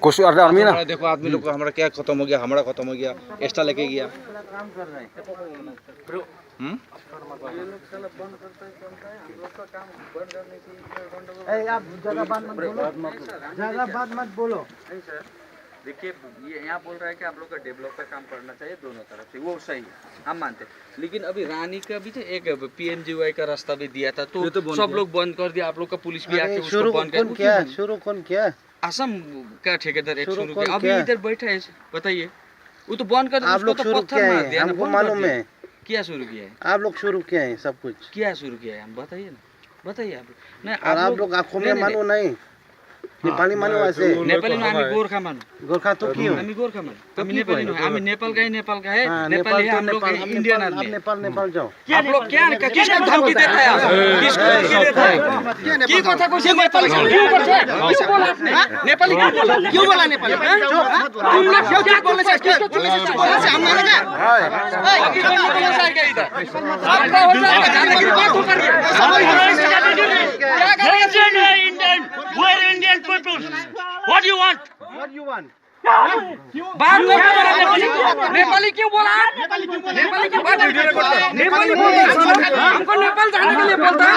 कुछ आर्मी ना देखो आदमी लोग को हमारा क्या खत्म हो गया, हमारा खत्म हो गया, एक्स्ट्रा लेके गया। आप जगह बात मत बोलो। देखिए ये यहाँ बोल रहा है कि आप लोग का डेवलप का काम करना चाहिए दोनों तरफ से, वो सही है, हम मानते हैं। लेकिन अभी रानी का भी एक PMGY का रास्ता भी दिया था, तो सब लोग बंद कर दिया। आप लोग का पुलिस भी आके उसको बंद कर दिया। शुरू कौन किया? असम का ठेकेदार एक शुरू किया, अभी इधर बैठा है, बताइए। वो तो बंद कर, आप लोग शुरू किया है, हमको मालूम है। क्या शुरू किया है? आप लोग शुरू किया है सब कुछ। क्या शुरू किया है हम बताइए ना, बताइए आप। नहीं आप लोग आँखों में मानो नहीं, नेपाली मानो ऐसे। नेपाली में हामी गोर्खा मानो। गोर्खा तो क्यों? हामी गोर्खा मानो, हामी नेपाली नहीं, हामी नेपाल का है, नेपाल का है, नेपाली है, हम लोग इंडियन आदमी। आप नेपाल जाओ। आप लोग क्या किसको धमकी देता है? किसको धमकी देता है? की কথা কইছে नेपाली क्यों करছে? क्यों बोला आपने? नेपाली क्यों बोला? क्यों बोला नेपाली? तुम लोग क्या बोलने से? किसको बोलने से? हम मानेंगे? बाकी बोलने से क्या इधर? आपका हो जाएगा, जाने की बात हो कर रही है। क्या कर रहे हैं? Indian, we're Indian people. What do you want? What you want? बात नहीं कर रहा नेपाली क्यों बोला? नेपाली क्यों बात नेपाली बोलता है। हमको नेपाल जाने के लिए बोलता है।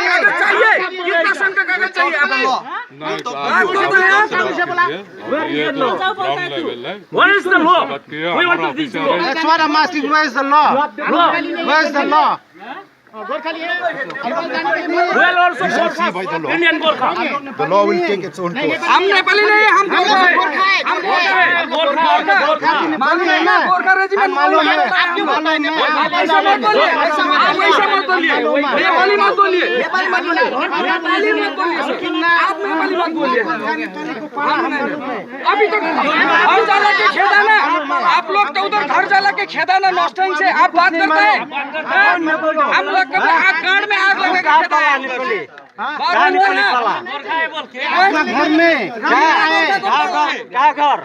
कागज चाहिए, कितना सन का कागज चाहिए आपको? What is the law? We want to this law. That's what I'm asking. Where is the law? Where is the law? We are also Indian Gorkha. the law will take its own course हम नेपाली नहीं है, हम गोरखा है। हम गोरखा है। मालूम है ना? गोरखा रेजिमेंट मालूम है। आप ऐसा मत बोलिए, ऐसा मत बोलिए। नेपाली मत बोलिए, नेपाली मत बोलिए। आप नेपाली मत बोलिए। अभी तक घर जाला के खेदाना, आप लोग तो उधर घर जाला के खेदाना नॉस्टिंग से आप बात करते हैं। हम लोग कभी आग गाड़ में आग लगा के खेदा है। बात नहीं करना। आपका घर में क्या है? क्या घर?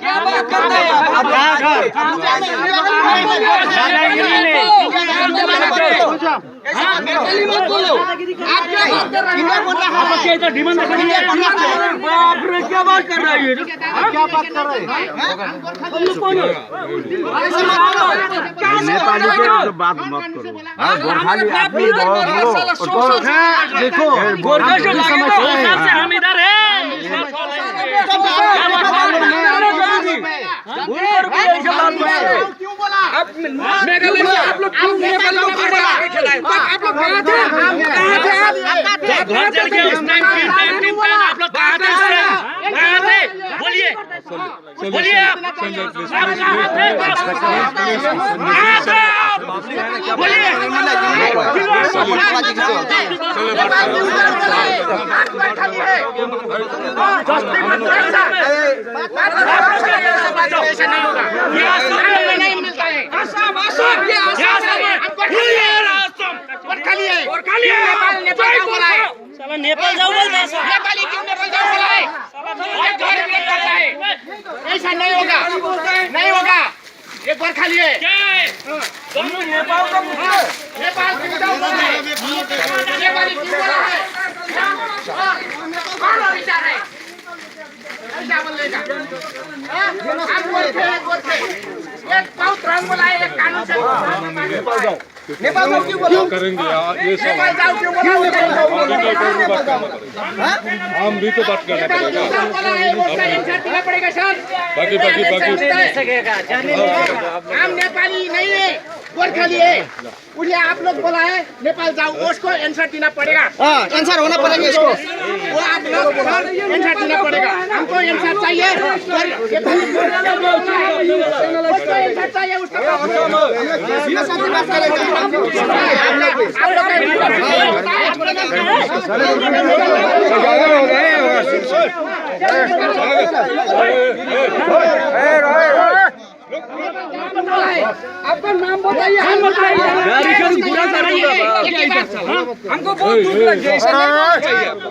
क्या बात करते हैं? नेपाली मत बोलो। आप क्या बात कर रहे हैं? आप क्या इधर डिमांड कर रही है? बाप रे क्या बात कर रहे हैं? क्या बात कर रहे हैं? नेपाली के बात मत करो। गोरखाली आदमी देखो गोरखा से हम इधर हैं। आप मेघालय में आप लोग क्यों नेपाली को घर लगा के खिलाए? आप लोग कहाँ थे? घर चल के उस टाइम आप लोग कहाँ थे? कहाँ थे? बोलिए बोलिए आप कहाँ थे? बोलिए नहीं मिलता है। असम ये नेपाल बोला है। नेपाल जाओ बोलता है। नेपाली क्यों नेपाल जाओ बोला है? ऐसा नहीं होगा, नहीं होगा। ये गोरखा लिए नेपाल का नेपाल क्यों जाओ बोला है? नेपाली क्यों बोला है? कौन विचार है? ऐसा बोलेगा। आप गोरखे एक बहुत रंग बोला है, एक कानून से नेपाल जाओ क्यों बोला? करेंगे ये सब नेपाल जाओ क्यों बोला? हम भी तो बात करना पड़ेगा। पड़ेगा सर। बाकी हम नेपाली नहीं है, गोरखाली है। उन्हें आप लोग बोला है नेपाल जाओ, उसको आंसर देना पड़ेगा। आंसर होना पड़ेगा इसको। वो आप लोग आंसर देना पड़ेगा। हमको आंसर चाहिए, उसको आंसर चाहिए। उसको बात करेंगे। आपका नाम बताइए, हम बताइए। हमको बहुत दुख लग गया।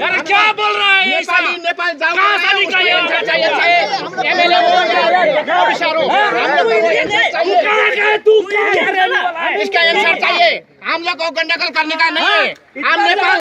अरे क्या बोल रहा है ये साली? नेपाल जाओ, कहाँ साली का ये आंसर चाहिए? MLA तू इसका आंसर चाहिए। हम लोग को गंडगोल करने का नहीं है। हम नेपाल